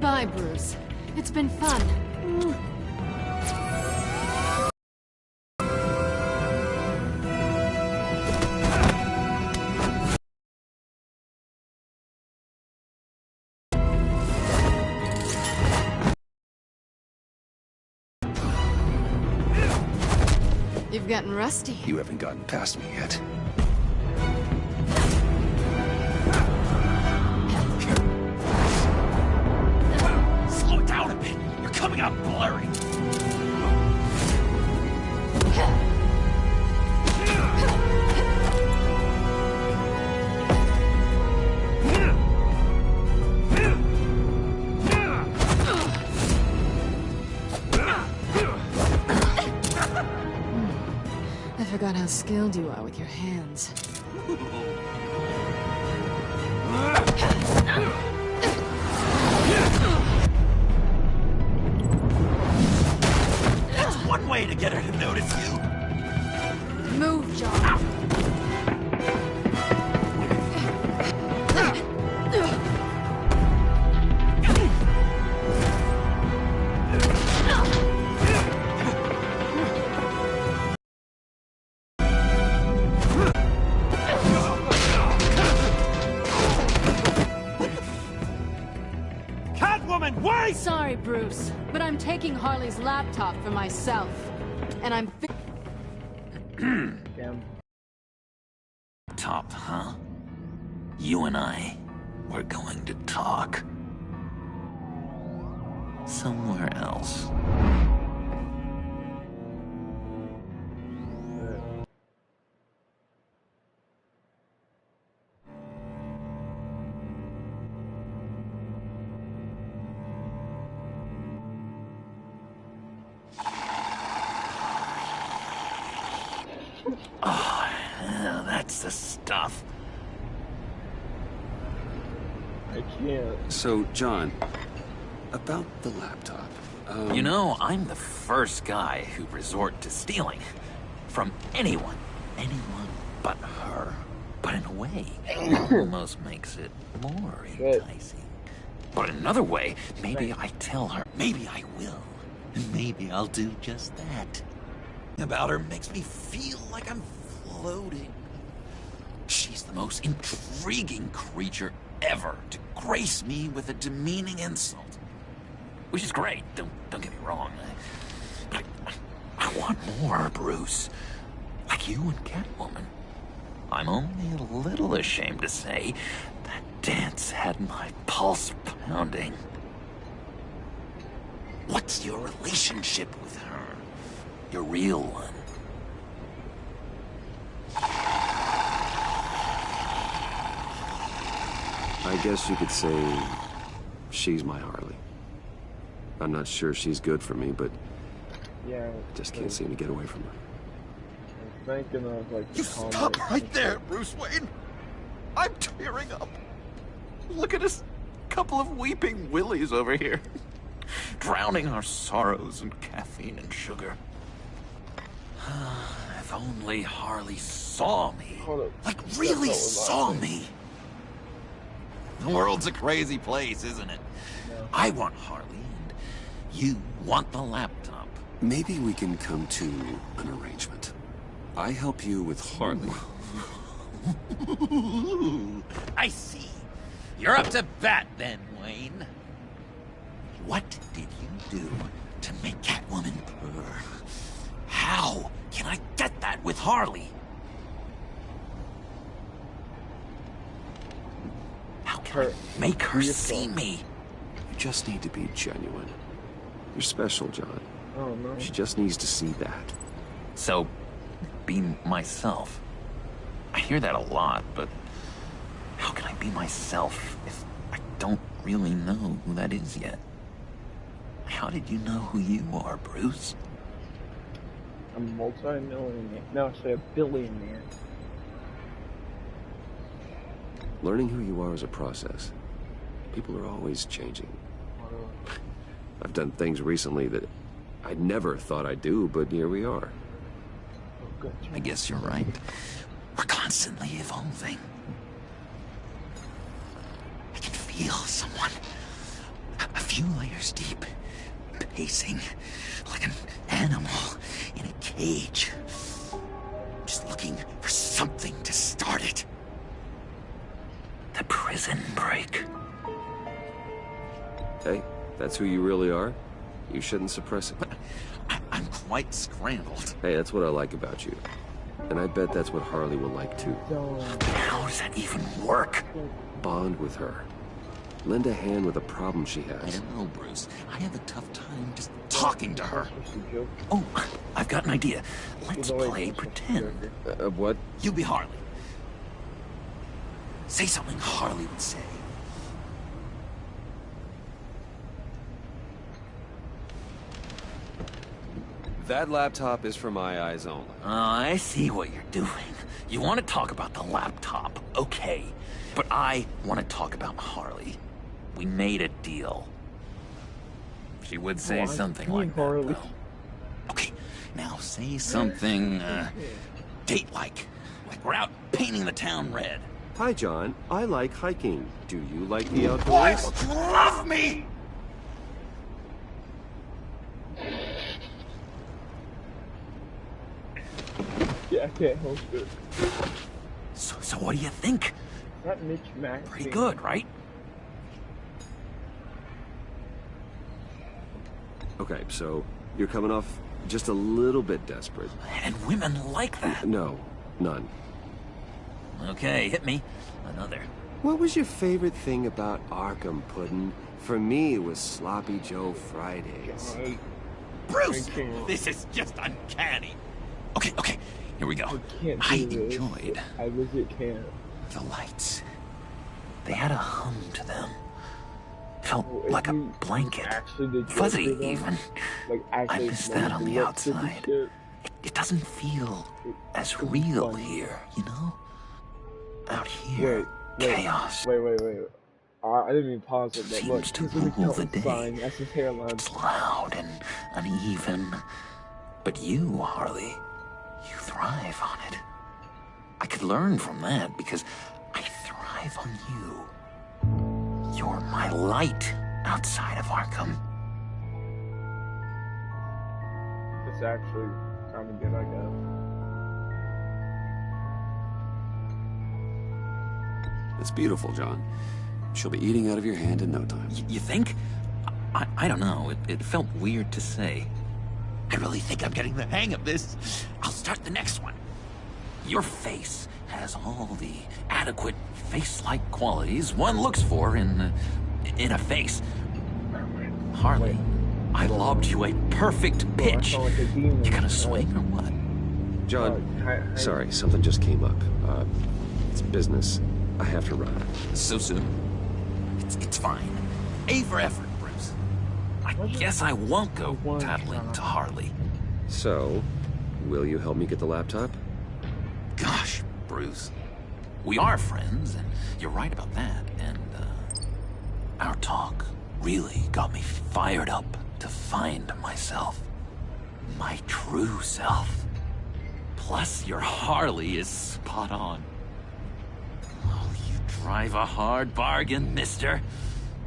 Bye, Bruce. It's been fun. You've gotten rusty. You haven't gotten past me yet. Slow it down a bit. You're coming out blurry. I forgot how skilled you are with your hands. That's one way to get her to notice you. Move, John. Catwoman, wait! Sorry, Bruce, but I'm taking Harley's laptop for myself. And I'm Damn. Top, huh? You and I, we're going to talk. Somewhere else. Oh, yeah, that's the stuff. I can't. So, John, about the laptop. You know, I'm the first guy who'd resort to stealing. From anyone. Anyone but her. But in a way, it almost makes it more enticing. But in another way, maybe I tell her. Maybe I will. And maybe I'll do just that. About her makes me feel like I'm floating. She's the most intriguing creature ever to grace me with a demeaning insult. Which is great, don't get me wrong. But I want more, Bruce. Like you and Catwoman. I'm only a little ashamed to say that dance had my pulse pounding. What's your relationship with her? Your real one? I guess you could say she's my Harley. I'm not sure she's good for me, but Yeah. I just can't seem to get away from her. I'm thinking of like. You stop right there, Bruce Wayne! I'm tearing up. Look at us, couple of weeping willies over here. Drowning our sorrows in caffeine and sugar. If only Harley saw me. Hold up. Like, really saw me. The world's a crazy place, isn't it? No. I want Harley, and you want the laptop. Maybe we can come to an arrangement. I help you with Harley. I see. You're up to bat then, Wayne. What did you do to make Catwoman purr? How can I get that with Harley? How can I make her see me? You just need to be genuine. You're special, John. Oh no. She just needs to see that. So, be myself. I hear that a lot, but how can I be myself if I don't really know who that is yet? How did you know who you are, Bruce? A multi-millionaire. No, I say a billionaire. Learning who you are is a process. People are always changing. I've done things recently that I never thought I'd do, but here we are. I guess you're right. We're constantly evolving. I can feel someone. A few layers deep, pacing like an animal in a cage. Just looking for something to start it. The prison break. Hey, that's who you really are? You shouldn't suppress it. But I'm quite scrambled. Hey, that's what I like about you. And I bet that's what Harley will like too. But how does that even work? Bond with her. Lend a hand with a problem she I has. don't know, Bruce. I have a tough time just talking to her. What's the joke? Oh, I've got an idea. Let's Either way, play it's just a pretend. joke. What? You be Harley. Say something Harley would say. That laptop is for my eyes only. I see what you're doing. You want to talk about the laptop, okay. But I want to talk about Harley. We made a deal. She would say I'm something being like Harley. that, though. Okay, now say something, date-like. Like we're out painting the town red. Hi, John. I like hiking. Do you like the outdoors? Love me! Yeah, I can't help it. So what do you think? That Mitch Mac. Pretty good, right? Okay, so you're coming off just a little bit desperate. And women like that. No, none. Okay, hit me. Another. What was your favorite thing about Arkham, Puddin'? For me, it was Sloppy Joe Fridays. Bruce! I can't. This is just uncanny. Okay, here we go. I can't I do this. enjoyed I legit can't. the lights. They had a hum to them. Felt Well, if like a you blanket. actually did Fuzzy, joke with them, even. Like I actually miss that on the looked at outside. shit, It doesn't feel as could be real fun. here, you know? Out here, Wait, chaos. Wait. I didn't even pause it, but Seems look, to he's in the rule the counting day. sign. That's his hairline. It's loud and uneven. But you, Harley, you thrive on it. I could learn from that because I thrive on you. You're my light outside of Arkham. It's actually kind of good, I guess. It's beautiful, John. She'll be eating out of your hand in no time. You think? I don't know. It felt weird to say. I really think I'm getting the hang of this. I'll start the next one. Your face has all the adequate face-like qualities one looks for in a face. Harley, I lobbed you a perfect pitch. sound like a demon. You gonna swing or what? John, sorry, something just came up. It's business. I have to run. So soon? It's fine. A for effort, Bruce. I guess I won't go tattling to Harley. So, will you help me get the laptop? Gosh, Bruce. We are friends, and you're right about that. And, our talk really got me fired up to find myself. My true self. Plus, your Harley is spot on. Oh, you drive a hard bargain, mister.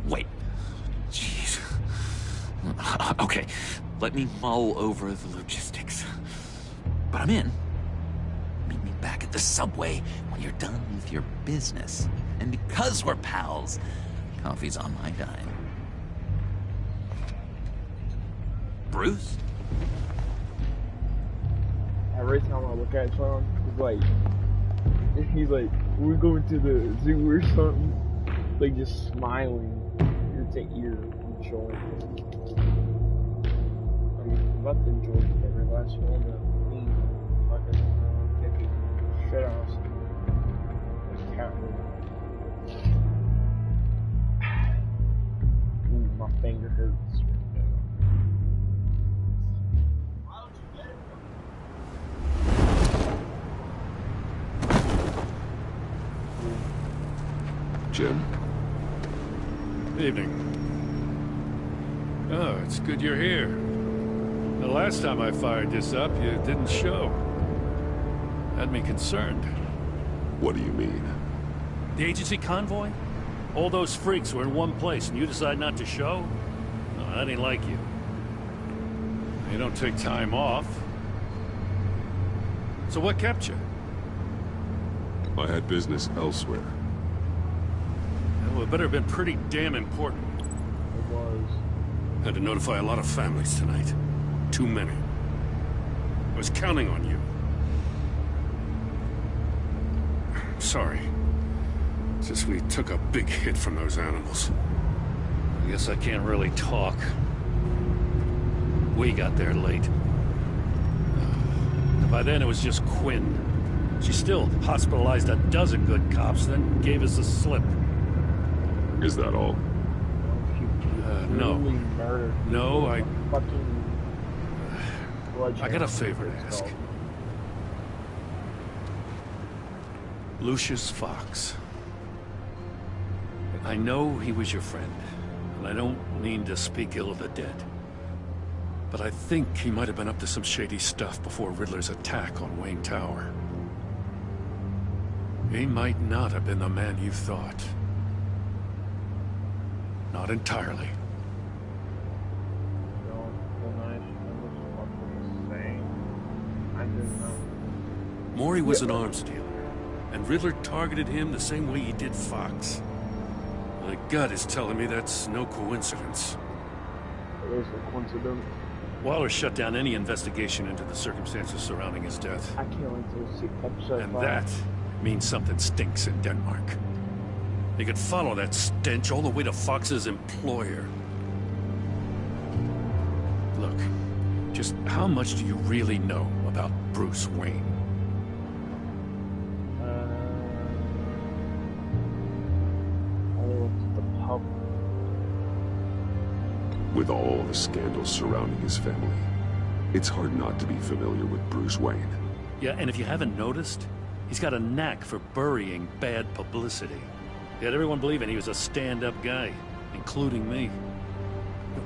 Wait. Jeez. Okay, let me mull over the logistics. But I'm in. Meet me back at the subway when you're done with your business. And because we're pals, coffee's on my dime. Bruce? Every time I look at Tom, he's like, we're going to the zoo or something. Like, just smiling ear to ear, enjoying it. I'm about to enjoy every last one of me fucking kicking shit out of some Catwoman. Ooh, my finger hurts. Jim? Evening. Oh, it's good you're here. The last time I fired this up, you didn't show. Had me concerned. What do you mean? The agency convoy? All those freaks were in one place and you decide not to show? No, that ain't like you. You don't take time off. So what kept you? I had business elsewhere. Well, it better have been pretty damn important. It was. Had to notify a lot of families tonight. Too many. I was counting on you. Sorry. It's just we took a big hit from those animals. I guess I can't really talk. We got there late. By then it was just Quinn. She still hospitalized a dozen good cops, then gave us the slip. Is that all? No. Murder. No, I got a Fucking favor to ask. Lucius Fox. I know he was your friend, and I don't mean to speak ill of the dead. But I think he might have been up to some shady stuff before Riddler's attack on Wayne Tower. He might not have been the man you thought. Not entirely. Maury was an arms dealer, and Riddler targeted him the same way he did Fox. My gut is telling me that's no coincidence. It is a coincidence. Waller shut down any investigation into the circumstances surrounding his death. I can't wait to see episode And 5. that means something stinks in Denmark. You could follow that stench all the way to Fox's employer. Look, just how much do you really know about Bruce Wayne? With all the scandals surrounding his family, it's hard not to be familiar with Bruce Wayne. Yeah, and if you haven't noticed, he's got a knack for burying bad publicity. He had everyone believing he was a stand-up guy, including me.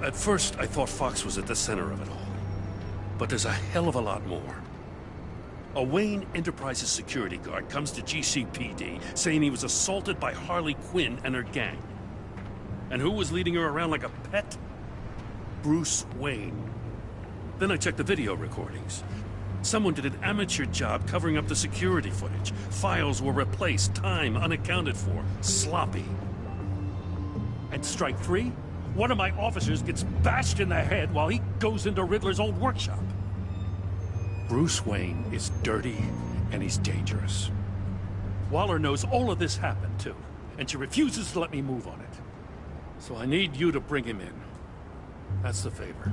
At first, I thought Fox was at the center of it all. But there's a hell of a lot more. A Wayne Enterprises security guard comes to GCPD saying he was assaulted by Harley Quinn and her gang. And who was leading her around like a pet? Bruce Wayne. Then I checked the video recordings. Someone did an amateur job covering up the security footage. Files were replaced, time unaccounted for, sloppy. And strike 3? One of my officers gets bashed in the head while he goes into Riddler's old workshop. Bruce Wayne is dirty and he's dangerous. Waller knows all of this happened too, and she refuses to let me move on it. So I need you to bring him in. That's the favor.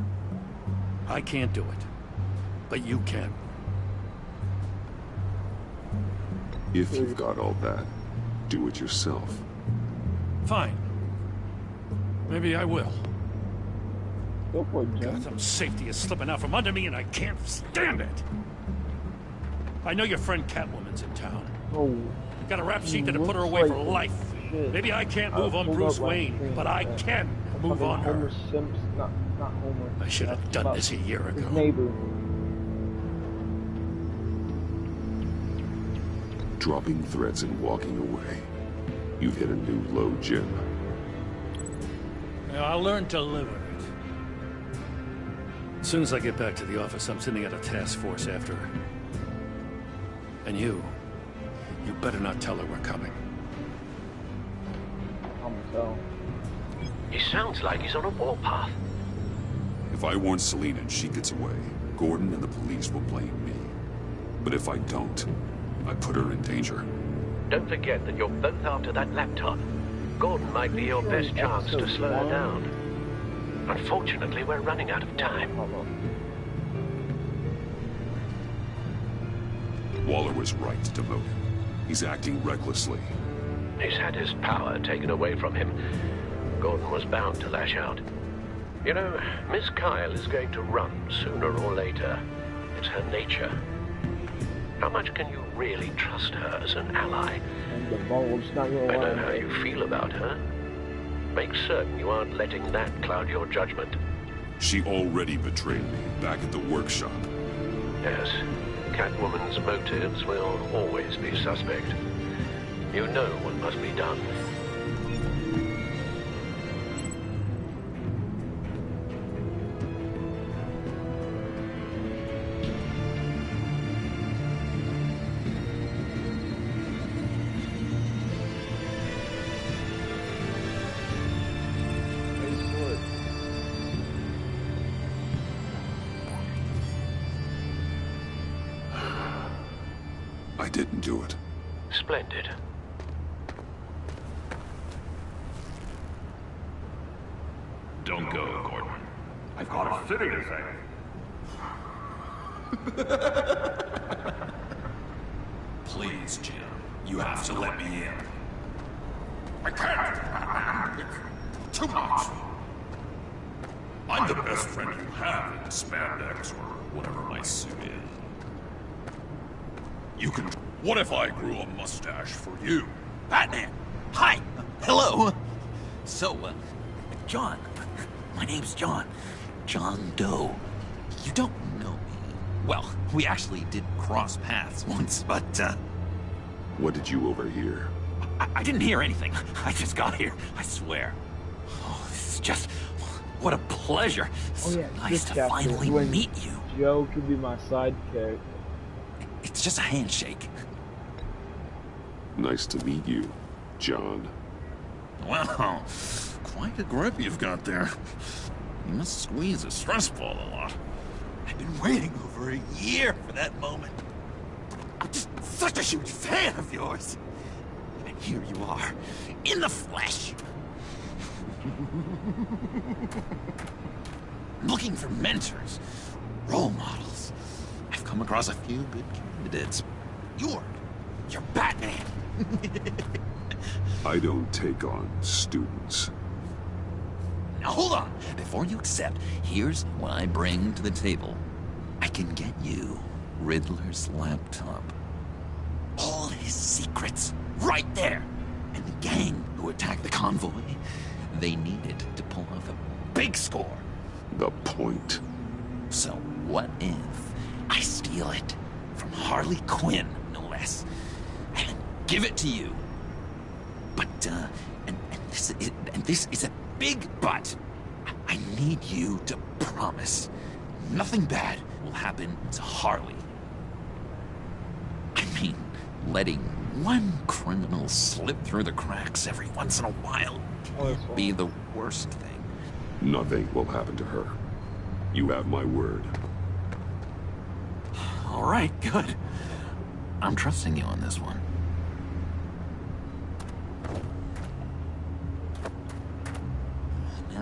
I can't do it, but you can. If you've got all that, do it yourself. Fine. Maybe I will. Go for it, Jim. Gotham safety is slipping out from under me and I can't stand it. I know your friend Catwoman's in town. Oh. Got a rap sheet that'll put her away for life. Shit. Maybe I can't move on Hold Bruce up, like, Wayne, but I can move on her. Homer Simpson, not Homer. I should have done this a year His ago. neighbor. Dropping threats and walking away. You've hit a new low, Jim. Yeah, I'll learn to live with it. As soon as I get back to the office, I'm sending out a task force after her. And you better not tell her we're coming. So. He sounds like he's on a warpath. If I warn Selina and she gets away, Gordon and the police will blame me. But if I don't, I put her in danger. Don't forget that you're both after that laptop. Gordon might be your best chance to slow her down. Unfortunately, we're running out of time. Waller was right to demote him. He's acting recklessly. He's had his power taken away from him. Gordon was bound to lash out. You know, Miss Kyle is going to run sooner or later. It's her nature. How much can you really trust her as an ally? And the bulge not gonna I know lie. how you feel about her. Make certain you aren't letting that cloud your judgment. She already betrayed me back at the workshop. Yes, Catwoman's motives will always be suspect. You know what must be done. I didn't do it. Splendid. Don't go, Gordon. I've got a city to save. Please, Jim. You have to let me in. I can't! It's too much! I'm the best friend you have in spandex or whatever my suit is. You can... What if I grew a mustache for you? Batman! Hi! Hello! So, John. My name's John. John Doe. You don't know me. Well, we actually did cross paths once, but, What did you overhear? I didn't hear anything. I just got here, I swear. Oh, this is just... What a pleasure. Oh yeah, Nice this to chapter finally when meet you. Joe could be my sidekick. It's just a handshake. Nice to meet you, John. Wow, quite a grip you've got there. You must squeeze a stress ball a lot. I've been waiting over a year for that moment. I'm just such a huge fan of yours. And here you are, in the flesh. Looking for mentors, role models. I've come across a few good candidates. You're Batman. I don't take on students. Now hold on. Before you accept, here's what I bring to the table. I can get you Riddler's laptop. All his secrets, right there. And the gang who attacked the convoy, they needed to pull off a big score. The point. So what if I steal it from Harley Quinn, no less, and give it to you? But, and this is a big but. I need you to promise nothing bad will happen to Harley. I mean, letting one criminal slip through the cracks every once in a while can't be the worst thing. Nothing will happen to her. You have my word. All right, good. I'm trusting you on this one.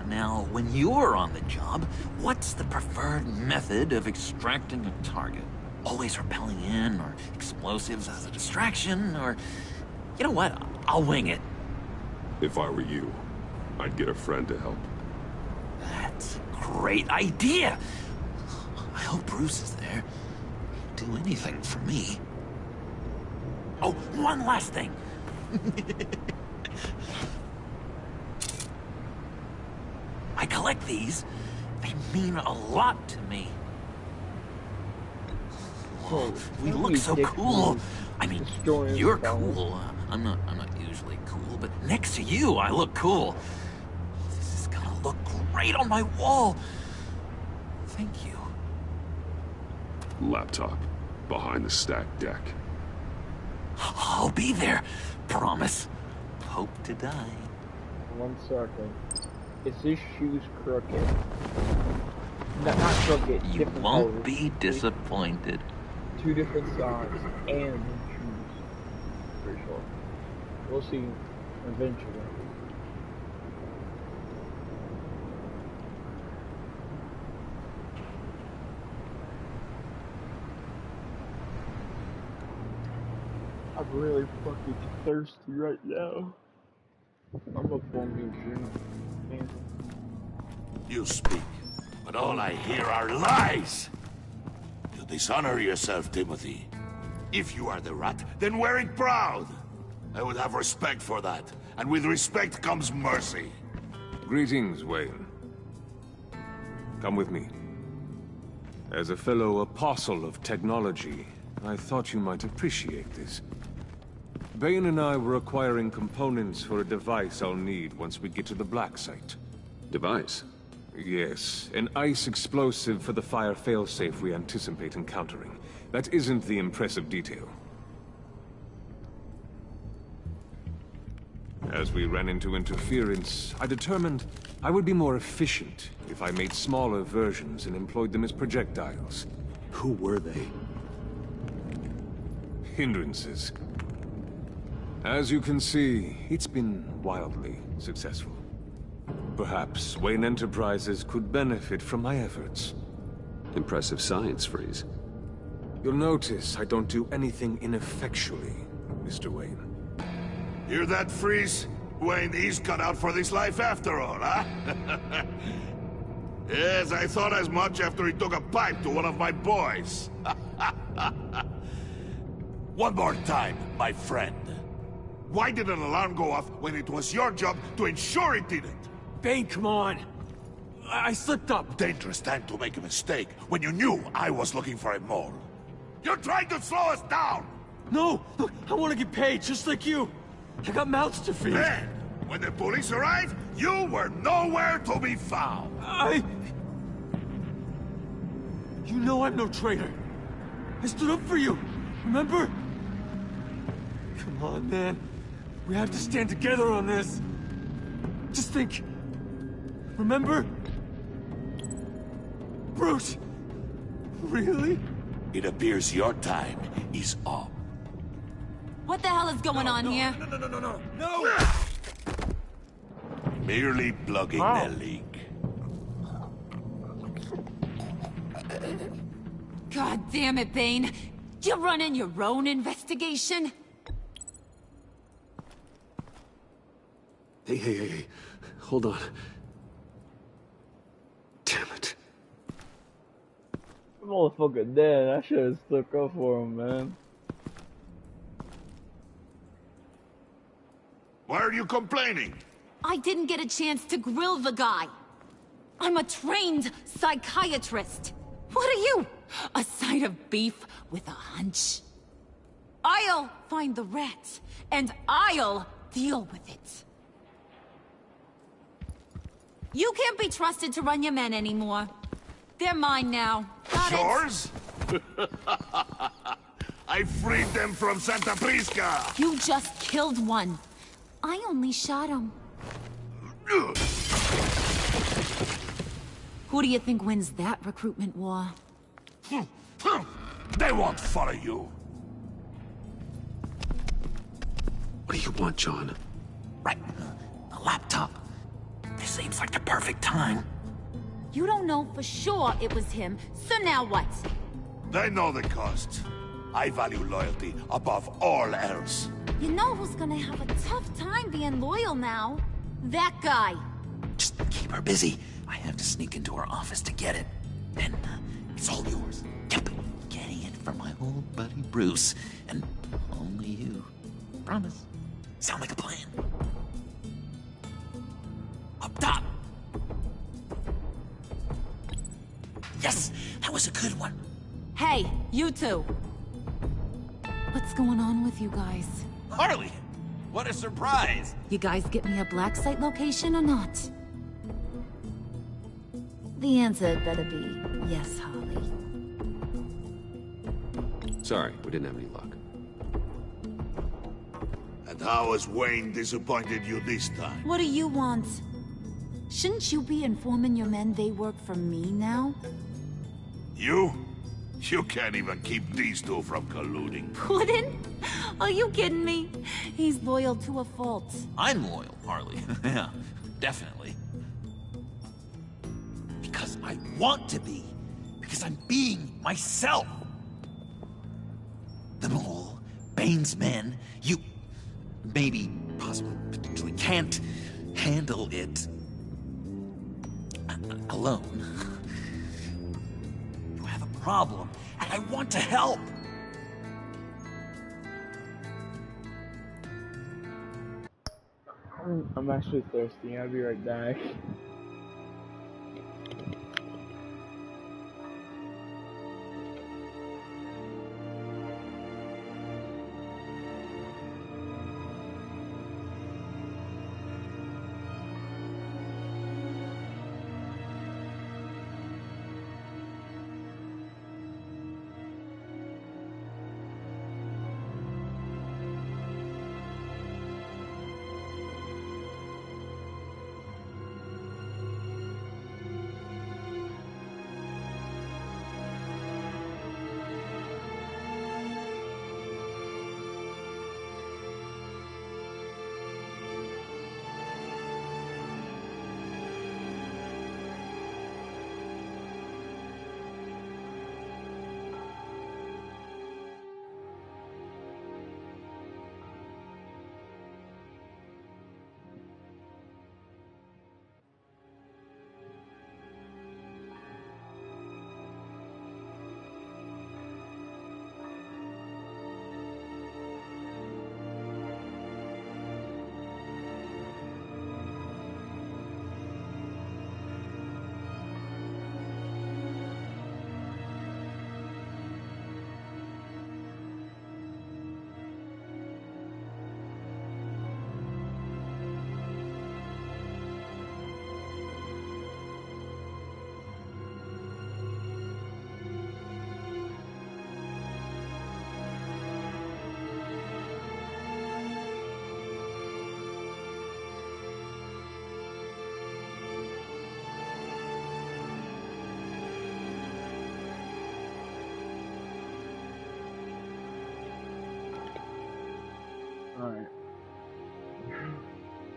Now, when you're on the job, what's the preferred method of extracting a target? Always rappelling in, or explosives as a distraction, or... You know what? I'll wing it. If I were you, I'd get a friend to help. That's a great idea. I hope Bruce is there. He'd do anything for me. Oh, one last thing. I collect these. They mean a lot to me. So, We how look many so dick cool. moves I mean, destroying you're the phone? cool. I'm not usually cool, but next to you, I look cool. This is gonna look great on my wall. Thank you. Laptop. Behind the stacked deck. I'll be there. Promise. Hope to die. 1 second. Is this shoes crooked? No, not crooked. You different won't colors. be disappointed. 2 different sides and shoes. Pretty sure. We'll see eventually. I'm really fucking thirsty right now. I'm a fucking drink. You speak, but all I hear are lies! You dishonor yourself, Timothy. If you are the rat, then wear it proud! I would have respect for that, and with respect comes mercy. Greetings, Wayne. Come with me. As a fellow apostle of technology, I thought you might appreciate this. Bane and I were acquiring components for a device I'll need once we get to the Black Site. Device? Yes, an ice explosive for the fire failsafe we anticipate encountering. That isn't the impressive detail. As we ran into interference, I determined I would be more efficient if I made smaller versions and employed them as projectiles. Who were they? hindrances. As you can see, it's been wildly successful. Perhaps Wayne Enterprises could benefit from my efforts. Impressive science, Freeze. You'll notice I don't do anything ineffectually, Mr. Wayne. Hear that, Freeze? Wayne, he's cut out for this life after all, huh? Yes, I thought as much after he took a pipe to one of my boys. One more time, my friend. Why did an alarm go off when it was your job to ensure it didn't? Bane, come on. I slipped up. Dangerous time to make a mistake when you knew I was looking for a mole. You're trying to slow us down! No! Look, I want to get paid, just like you. I got mouths to feed. Then, when the police arrived, you were nowhere to be found. You know I'm no traitor. I stood up for you, remember? Come on, man. We have to stand together on this. Just think. Remember? Bruce! Really? It appears your time is up. What the hell is going on here? No! Merely plugging the leak. God damn it, Bane. You're running your own investigation? Hey. Hold on. Damn it. The motherfucker dead. I should have stuck up for him, man. Why are you complaining? I didn't get a chance to grill the guy. I'm a trained psychiatrist. What are you? A side of beef with a hunch? I'll find the rat, and I'll deal with it. You can't be trusted to run your men anymore. They're mine now. Got it? Yours? I freed them from Santa Prisca! You just killed one. I only shot him. Who do you think wins that recruitment war? They won't follow you. What do you want, John? Right. A laptop. This seems like the perfect time. You don't know for sure it was him, so now what? They know the cost. I value loyalty above all else. You know who's gonna have a tough time being loyal now? That guy. Just keep her busy. I have to sneak into her office to get it. Then it's all yours. Yep. Getting it from my old buddy Bruce. And only you. Promise. Sound like a plan? Up top. Yes, that was a good one. Hey, you two. What's going on with you guys? Harley, what a surprise. You guys get me a black site location or not? The answer had better be yes, Harley. Sorry, we didn't have any luck. And how has Wayne disappointed you this time? What do you want? Shouldn't you be informing your men they work for me now? You? You can't even keep these two from colluding. Puddin'? Are you kidding me? He's loyal to a fault. I'm loyal, Harley. Yeah, definitely. Because I want to be. Because I'm being myself. The Mole, Bane's men, you... maybe, possibly, potentially can't handle it alone. You have a problem, and I want to help. I'm actually thirsty. I'll be right back.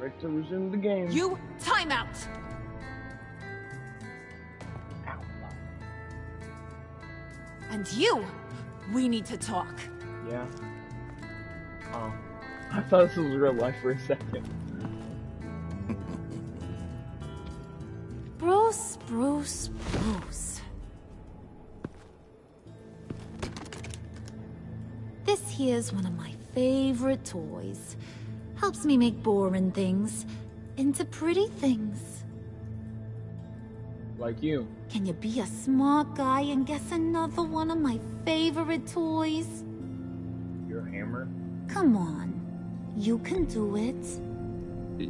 Right to resume the game. You, time out! Ow. And you, we need to talk. Yeah. I thought this was real life for a second. Bruce. This here's one of my favorite toys. Helps me make boring things into pretty things. Like you. Can you be a smart guy and guess another one of my favorite toys? Your hammer? Come on. You can do it.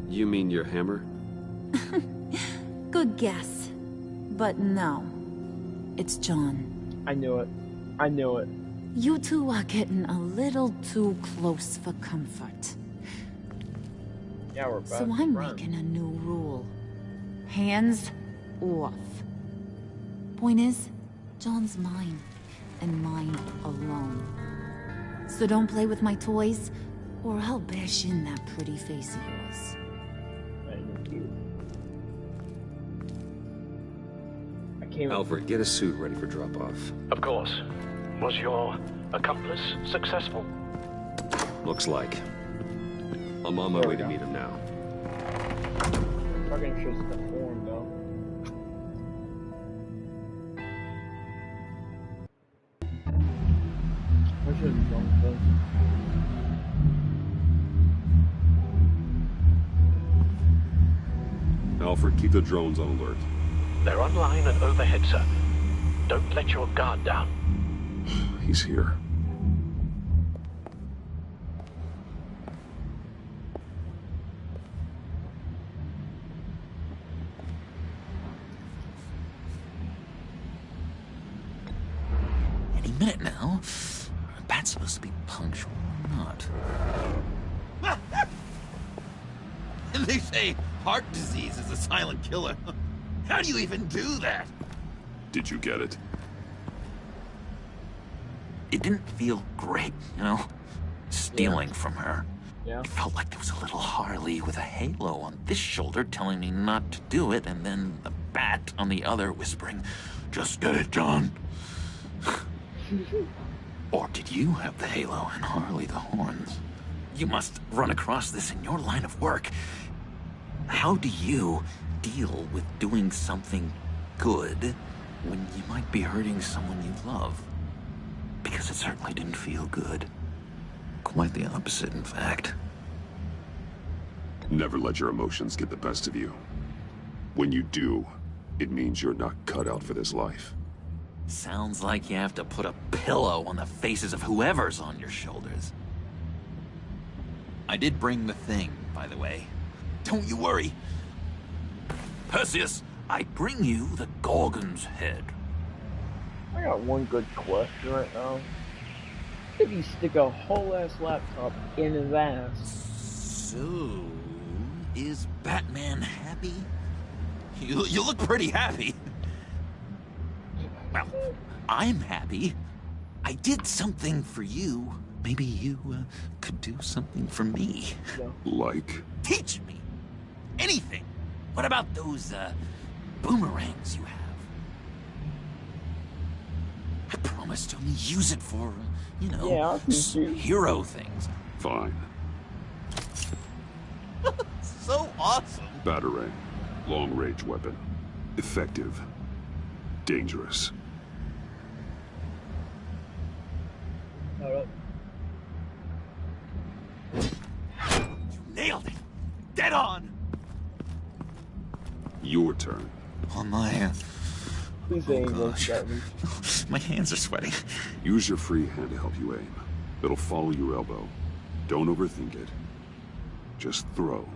You mean your hammer? Good guess. But no. It's John. I knew it. I knew it. You two are getting a little too close for comfort. Yeah, we're So I'm making a new rule. Hands off. Point is, John's mine, and mine alone. So don't play with my toys, or I'll bash in that pretty face of yours. Thank you. I came. Alfred, get a suit ready for drop-off. Of course. Was your accomplice successful? Looks like. I'm on my way to meet him now. Fucking shit's the horn, though. I should have done this. Alfred, keep the drones on alert. They're online and overhead, sir. Don't let your guard down. He's here. Any minute now. Bat's supposed to be punctual or not. And they say heart disease is a silent killer. How do you even do that? Did you get it? It didn't feel great, you know? Stealing from her. Yeah. It felt like there was a little Harley with a halo on this shoulder telling me not to do it, and then the Bat on the other whispering, "Just get it, John." Or did you have the halo and Harley the horns? You must run across this in your line of work. How do you deal with doing something good when you might be hurting someone you love? Because it certainly didn't feel good. Quite the opposite, in fact. Never let your emotions get the best of you. When you do, it means you're not cut out for this life. Sounds like you have to put a pillow on the faces of whoever's on your shoulders. I did bring the thing, by the way. Don't you worry. Perseus, I bring you the Gorgon's head. I got one good question right now. If you stick a whole ass laptop in his ass. So, is Batman happy? You look pretty happy. Well, I'm happy. I did something for you. Maybe you could do something for me. No. Like? Teach me. Anything. What about those boomerangs you have? I promise to only use it for, you know, Yeah, I'll teach you. hero things. Fine. So awesome. Batarang. Long-range weapon. Effective. Dangerous. You nailed it. Dead on. Your turn. Oh my. Please say Oh, English at me. My hands are sweating. Use your free hand to help you aim. It'll follow your elbow. Don't overthink it. Just throw.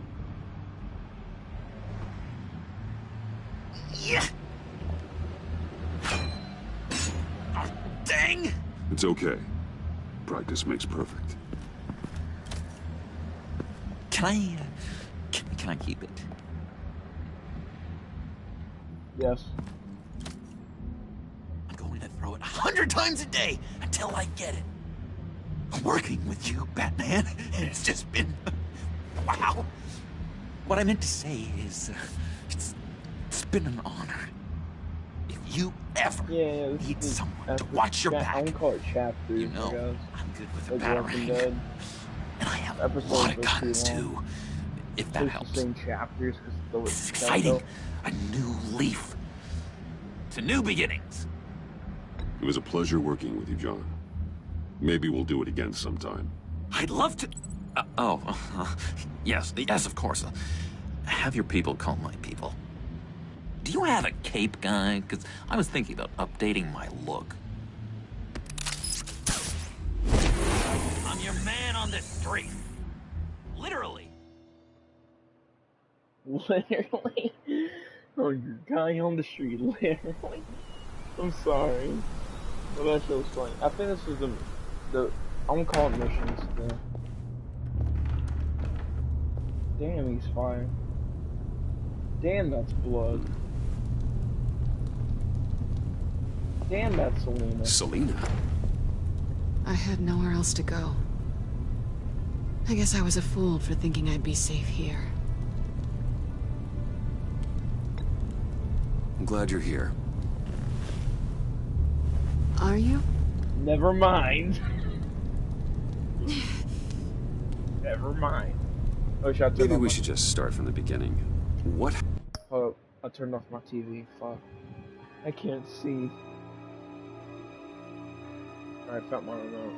Yeah. Oh, dang. It's okay. Practice makes perfect. Can I keep it? Yes. I'm going to throw it 100 times a day until I get it. I'm working with you, Batman, and it's just been... wow. what I meant to say is, it's been an honor. If you ever need someone to watch your back, I'm gonna call it chapters. you know, I'm good with a like Walking batarang. Dead. And I have a Episodes lot of are too guns, long. too, if that It's helps. the same chapters because This is exciting. A new leaf. To new beginnings. It was a pleasure working with you, John. Maybe we'll do it again sometime. I'd love to... yes, of course. Have your people call my people. Do you have a cape, guy? Because I was thinking about updating my look. I'm your man on this street. Literally. Literally? Oh, your guy on the street, literally. I'm sorry. But that shit was funny. I think this is the I'm gonna call it missions still. Damn, he's fine. Damn, that's blood. Damn, that's Selena. Selena? I had nowhere else to go. I guess I was a fool for thinking I'd be safe here. I'm glad you're here. Are you? Never mind. Never mind. Oh, should I turn Maybe off we my... should just start from the beginning. What? Oh, I turned off my TV. Fuck. I can't see. Alright, found my remote.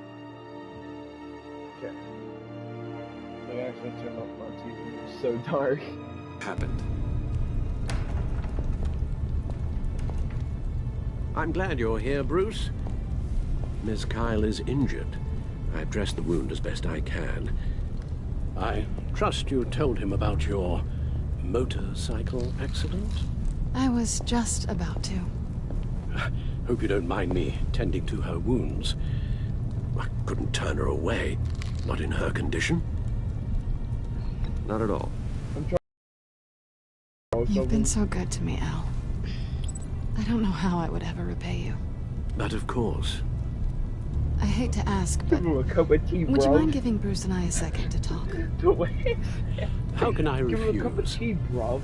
Okay. I actually turned off my TV. It's so dark. Happened. I'm glad you're here, Bruce. Miss Kyle is injured. I've dressed the wound as best I can. I trust you told him about your motorcycle accident? I was just about to. Hope you don't mind me tending to her wounds. I couldn't turn her away. Not in her condition. Not at all. You've been so good to me, Al. I don't know how I would ever repay you. But of course. I hate to ask, but Give him a cup of tea, would you bro. mind giving Bruce and I a second to talk? How can I refuse? Give him a cup of tea, bro.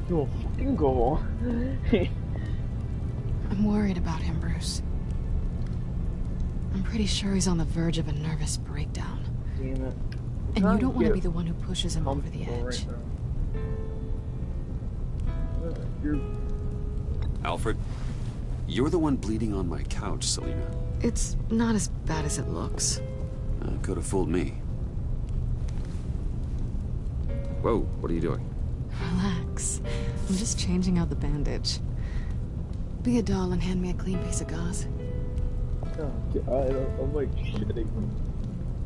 You'll fucking go on. I'm worried about him, Bruce. I'm pretty sure he's on the verge of a nervous breakdown. Damn it. And you don't want to be the one who pushes him over the edge. Right now. Alfred, you're the one bleeding on my couch, Selena. It's not as bad as it looks. Could have fooled me. Whoa, what are you doing? Relax. I'm just changing out the bandage. Be a doll and hand me a clean piece of gauze. Oh, God, I'm like shitting.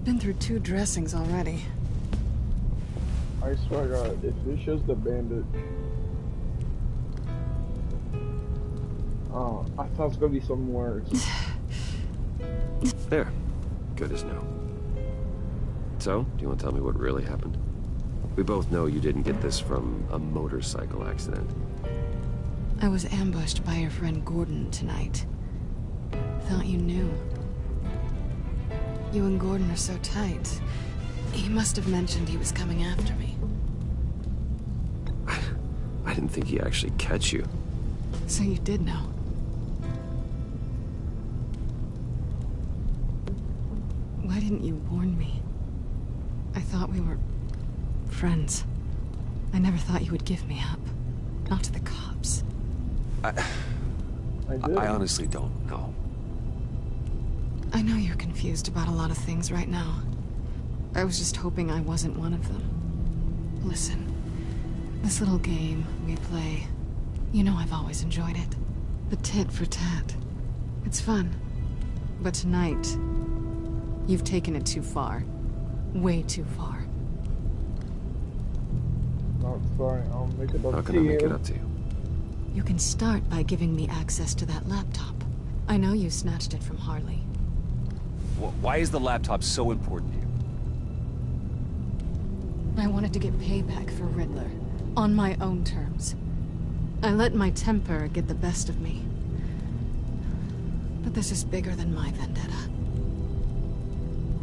Been through 2 dressings already. I swear to God, if this shows the bandage. Oh, I thought it was gonna be some words. There. Good as new. So, do you want to tell me what really happened? We both know you didn't get this from a motorcycle accident. I was ambushed by your friend Gordon tonight. Thought you knew. You and Gordon are so tight. He must have mentioned he was coming after me. I didn't think he'd actually catch you. So you did know. Why didn't you warn me? I thought we were friends. I never thought you would give me up. Not to the cops. I honestly don't know. I know you're confused about a lot of things right now. I was just hoping I wasn't one of them. Listen, this little game we play, you know I've always enjoyed it. The tit for tat. It's fun. But tonight, you've taken it too far. Way too far. I'm sorry, I'll make it up to you. How can I make it up to you? You can start by giving me access to that laptop. I know you snatched it from Harley. Why is the laptop so important to you? I wanted to get payback for Riddler. On my own terms. I let my temper get the best of me. But this is bigger than my vendetta.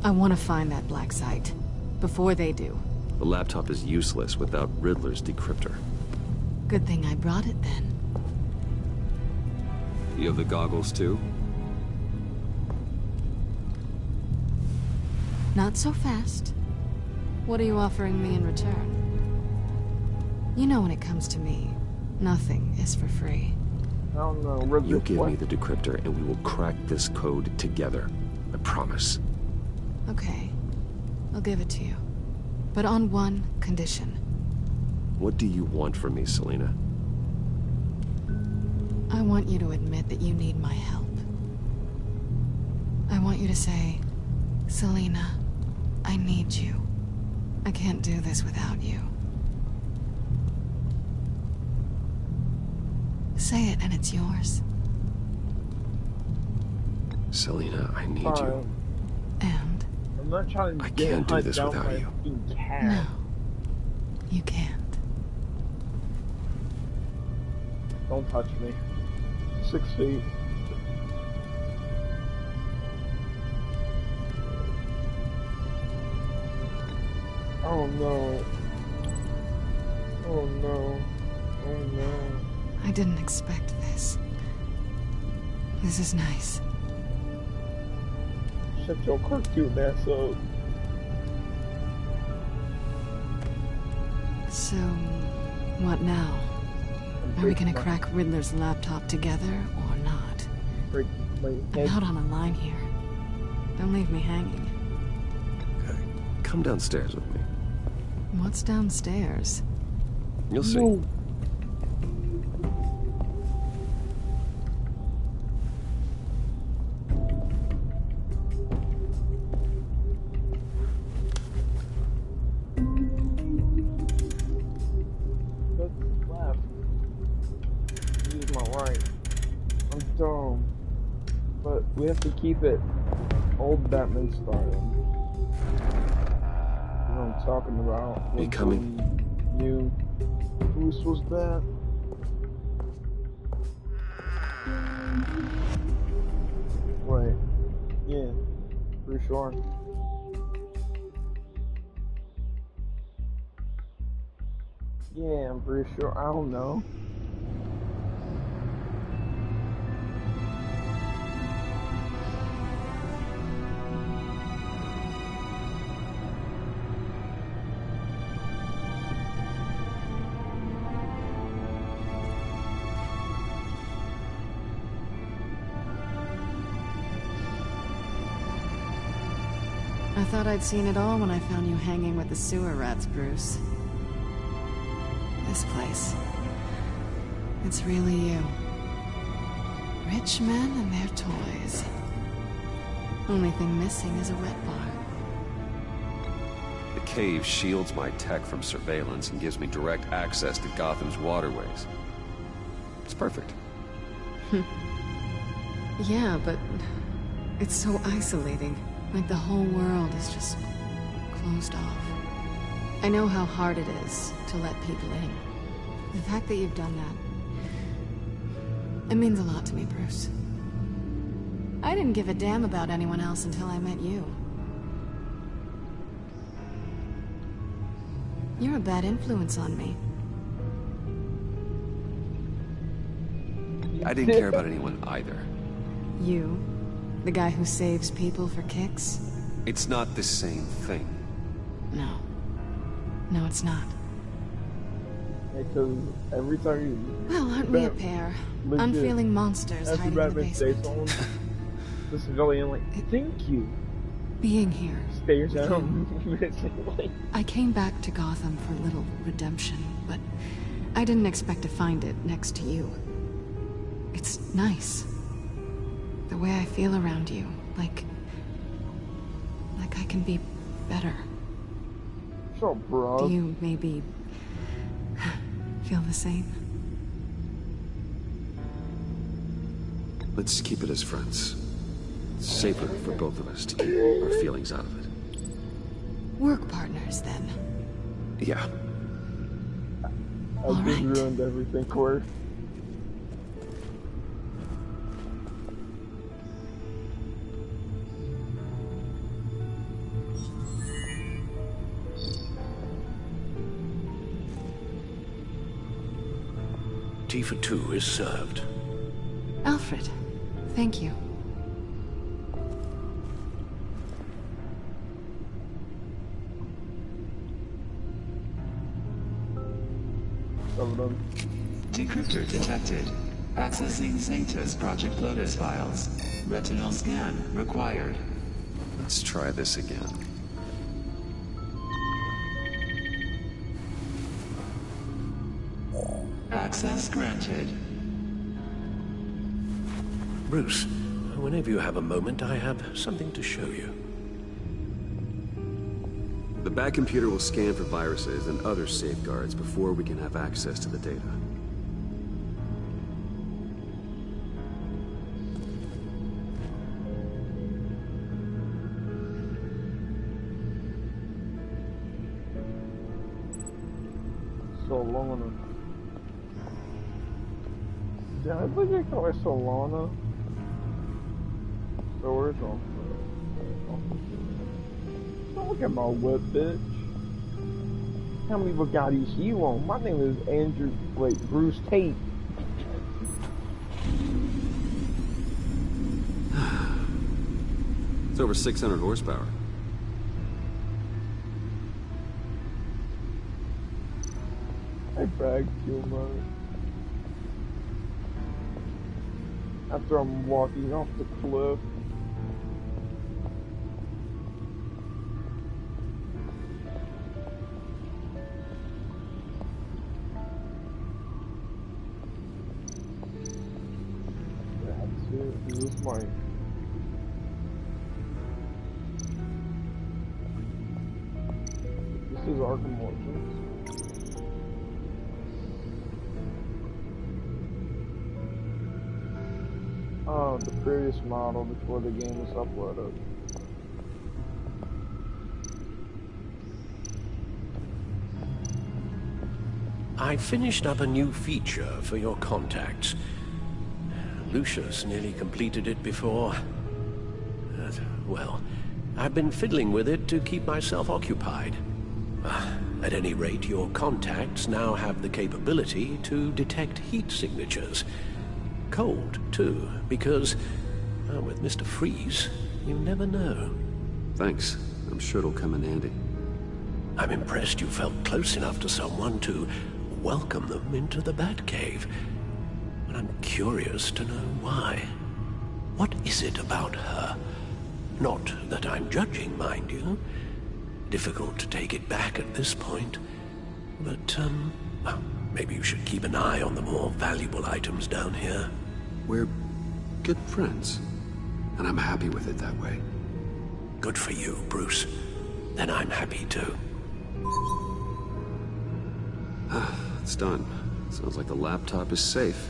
I want to find that black site. Before they do. The laptop is useless without Riddler's decryptor. Good thing I brought it then. You have the goggles too? Not so fast. What are you offering me in return? You know when it comes to me, nothing is for free. I don't know. You give me the decryptor and we will crack this code together. I promise. Okay. I'll give it to you. But on one condition. What do you want from me, Selina? I want you to admit that you need my help. I want you to say, Selina, I need you. I can't do this without you. Say it and it's yours. Selina, I need you. And? I'm not trying to I can't do this without you. No. You can't. Don't touch me. 6 feet. Oh no. Oh no. Oh no. I didn't expect this. This is nice. Shut your cartoon ass up. So, what now? Are we gonna crack Riddler's laptop together or not? I'm out on a line here. Don't leave me hanging. Okay. Come downstairs with me. What's downstairs? You'll see. No. We have to keep it old Batman style. You know what I'm talking about. Are you coming? New. Whose was that? Right. Yeah. For sure. Yeah, I'm pretty sure. I don't know. I thought I'd seen it all when I found you hanging with the sewer rats, Bruce. This place. It's really you. Rich men and their toys. Only thing missing is a wet bar. The cave shields my tech from surveillance and gives me direct access to Gotham's waterways. It's perfect. Yeah, but it's so isolating. Like the whole world is just closed off. I know how hard it is to let people in. The fact that you've done that, it means a lot to me, Bruce. I didn't give a damn about anyone else until I met you. You're a bad influence on me. I didn't care about anyone either. You? The guy who saves people for kicks? It's not the same thing. No. No, it's not. Because every time you... Well, aren't we a pair? Unfeeling monsters hiding in the basement. The civilian, like, thank you. Being here. Stares at him. I came back to Gotham for a little redemption, but I didn't expect to find it next to you. It's nice. The way I feel around you, like I can be better. So, bro. Do you maybe feel the same? Let's keep it as friends. It's safer for both of us to keep our feelings out of it. Work partners, then. Yeah. I just ruined everything, Corey. tea for two is served. Alfred, thank you. Decryptor detected. Accessing Zeta's Project Lotus files. Retinal scan required. Let's try this again. Access granted. Bruce, whenever you have a moment, I have something to show you. The Bat computer will scan for viruses and other safeguards before we can have access to the data. Solana. Yeah, I think they call it Solana. So where's all? Don't look at my whip, bitch. How many Bugattis you want? My name is Andrew, wait, Bruce Tate. It's over 600 horsepower. I bragged too much. After I'm walking off the cliff. That's it. This is my... This is Arkham Origins. The previous model before the game was uploaded. I finished up a new feature for your contacts. Lucius nearly completed it before. Well, I've been fiddling with it to keep myself occupied. At any rate, your contacts now have the capability to detect heat signatures. Cold, too, because, with Mr. Freeze, you never know. Thanks. I'm sure it'll come in handy. I'm impressed you felt close enough to someone to welcome them into the Batcave. But I'm curious to know why. What is it about her? Not that I'm judging, mind you. Difficult to take it back at this point. But, well, maybe you should keep an eye on the more valuable items down here. We're good friends, and I'm happy with it that way. Good for you, Bruce. Then I'm happy too. It's done. Sounds like the laptop is safe.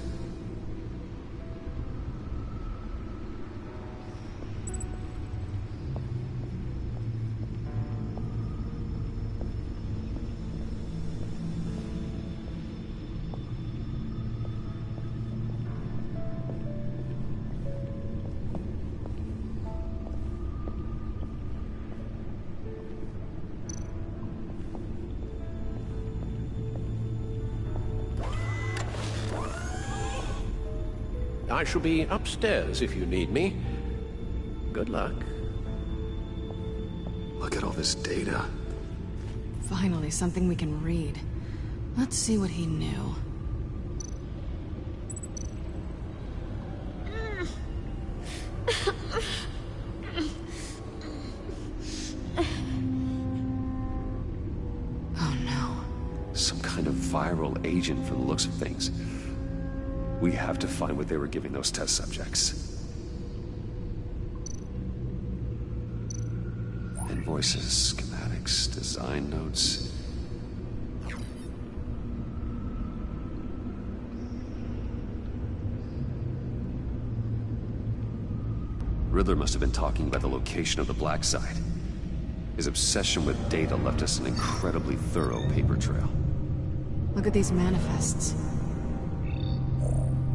I shall be upstairs if you need me. Good luck. Look at all this data. Finally, something we can read. Let's see what he knew. Oh no. Some kind of viral agent from the looks of things. We have to find what they were giving those test subjects. Invoices, schematics, design notes. Riddler must have been talking about the location of the Black Site. His obsession with data left us an incredibly thorough paper trail. Look at these manifests.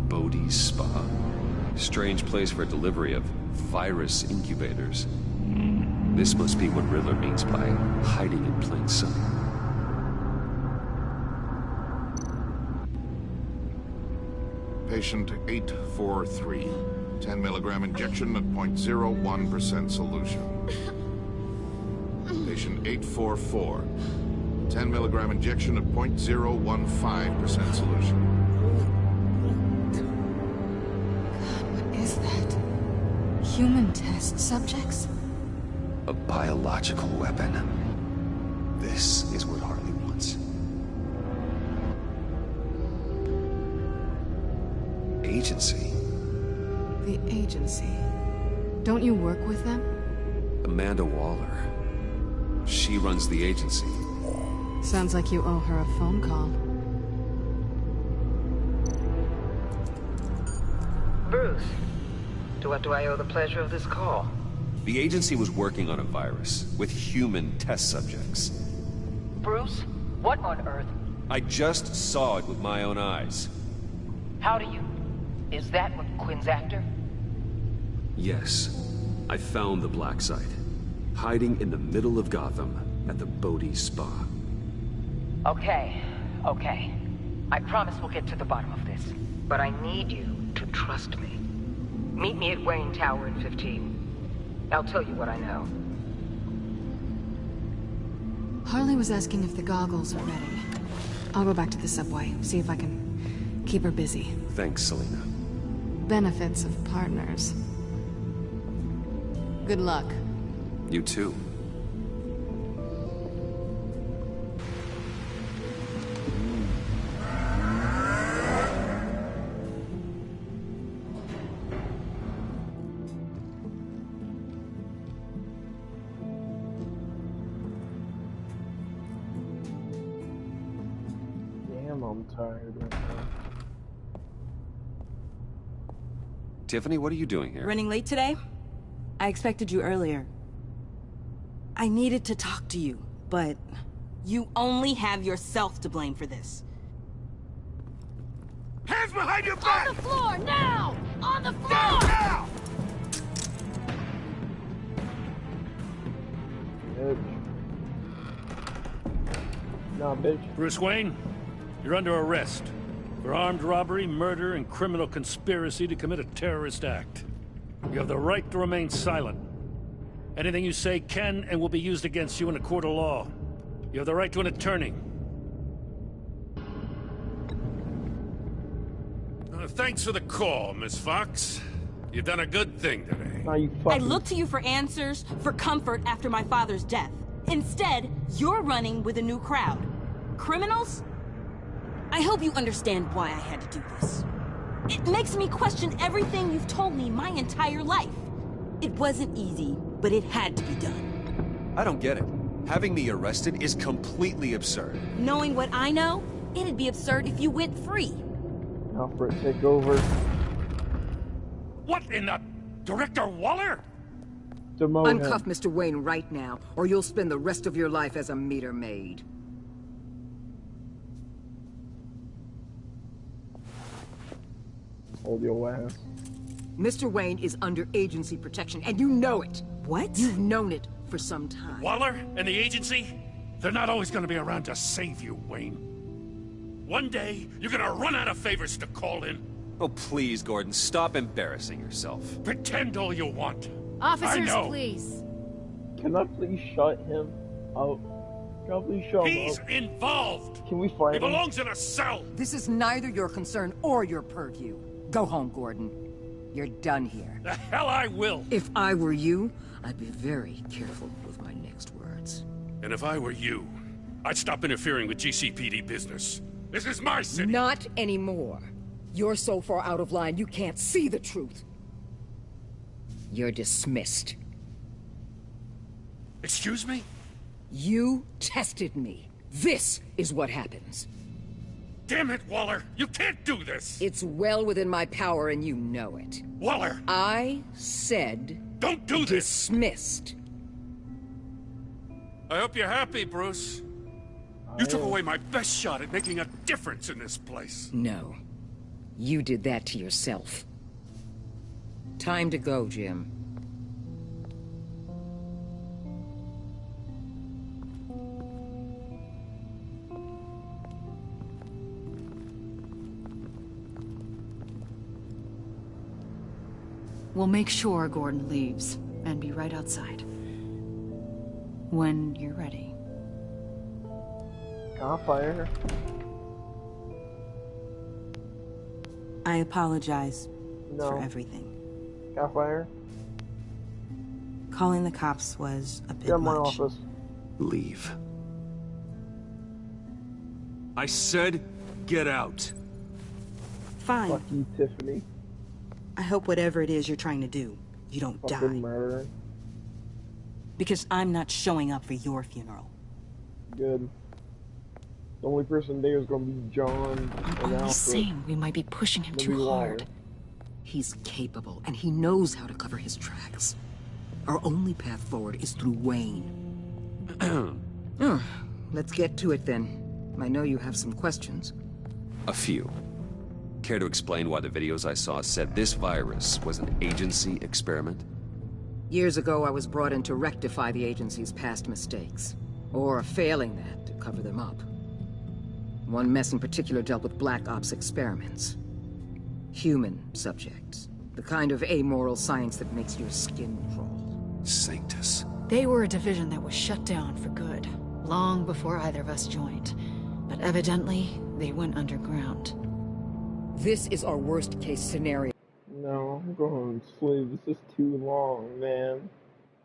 Bodhi's Spa. Strange place for delivery of virus incubators. This must be what Riddler means by hiding in plain sight. Patient 843. 10 milligram injection at 0.01% solution. Patient 844. 10 milligram injection at 0.015% solution. What is that? Human test subjects? A biological weapon. This is what Harley wants. Agency. The agency. Don't you work with them? Amanda Waller. She runs the agency. Sounds like you owe her a phone call. Bruce, to what do I owe the pleasure of this call? The agency was working on a virus with human test subjects. Bruce, what on earth? I just saw it with my own eyes. How do you... Is that what Quinn's after? Yes. I found the black site. Hiding in the middle of Gotham at the Bodhi Spa. Okay. I promise we'll get to the bottom of this. But I need you to trust me. Meet me at Wayne Tower in 15. I'll tell you what I know. Harley was asking if the goggles are ready. I'll go back to the subway, see if I can keep her busy. Thanks, Selina. Benefits of partners. Good luck. You too. Damn, I'm tired right now. Tiffany, what are you doing here? Running late today? I expected you earlier. I needed to talk to you, but... You only have yourself to blame for this. Hands behind your back! On the floor, now! On the floor! Now! Bitch. Nah, bitch. Bruce Wayne, you're under arrest for armed robbery, murder, and criminal conspiracy to commit a terrorist act. You have the right to remain silent. Anything you say can and will be used against you in a court of law. You have the right to an attorney. Thanks for the call, Miss Fox. You've done a good thing today. I look to you for answers, for comfort after my father's death. Instead, you're running with a new crowd. Criminals? I hope you understand why I had to do this. It makes me question everything you've told me my entire life. It wasn't easy, but it had to be done. I don't get it. Having me arrested is completely absurd. Knowing what I know, it'd be absurd if you went free. Alfred, take over. What in the... Director Waller? Uncuff Mr. Wayne right now, or you'll spend the rest of your life as a meter maid. Hold your ass. Mr. Wayne is under agency protection, and you know it. What? You've known it for some time. Waller and the agency? They're not always gonna be around to save you, Wayne. One day, you're gonna run out of favors to call in. Oh, please, Gordon, stop embarrassing yourself. Pretend all you want. Officers, please. Can I please shut him out? Can I please shut him He's out? involved. Can we find He him? belongs in a cell. This is neither your concern or your purview. Go home, Gordon. You're done here. The hell I will. If I were you, I'd be very careful with my next words. And if I were you, I'd stop interfering with GCPD business. This is my city. Not anymore. You're so far out of line, you can't see the truth. You're dismissed. Excuse me? You tested me. This is what happens. Damn it, Waller! You can't do this! It's well within my power and you know it. Waller! I said... Don't do this! Dismissed. I hope you're happy, Bruce. You took away my best shot at making a difference in this place. No. You did that to yourself. Time to go, Jim. We'll make sure Gordon leaves, and be right outside. When you're ready. Can't fire her. I apologize No. for everything. Can't fire her. Calling the cops was a bit Get my much. office. Leave. I said, get out. Fine. Fuck you, Tiffany. I hope whatever it is you're trying to do, you don't Fucking die. murderer. Because I'm not showing up for your funeral. Good. The only person there is gonna be John and Only Alfred. saying we might be pushing him Maybe too Waller. hard. He's capable, and he knows how to cover his tracks. Our only path forward is through Wayne. Let's get to it then. I know you have some questions. A few. Care to explain why the videos I saw said this virus was an agency experiment? Years ago, I was brought in to rectify the agency's past mistakes. Or failing that, to cover them up. One mess in particular dealt with Black Ops experiments. Human subjects. The kind of amoral science that makes your skin crawl. Sanctus. They were a division that was shut down for good, long before either of us joined. But evidently, they went underground. This is our worst-case scenario. No, I'm going to sleep. This is too long, man.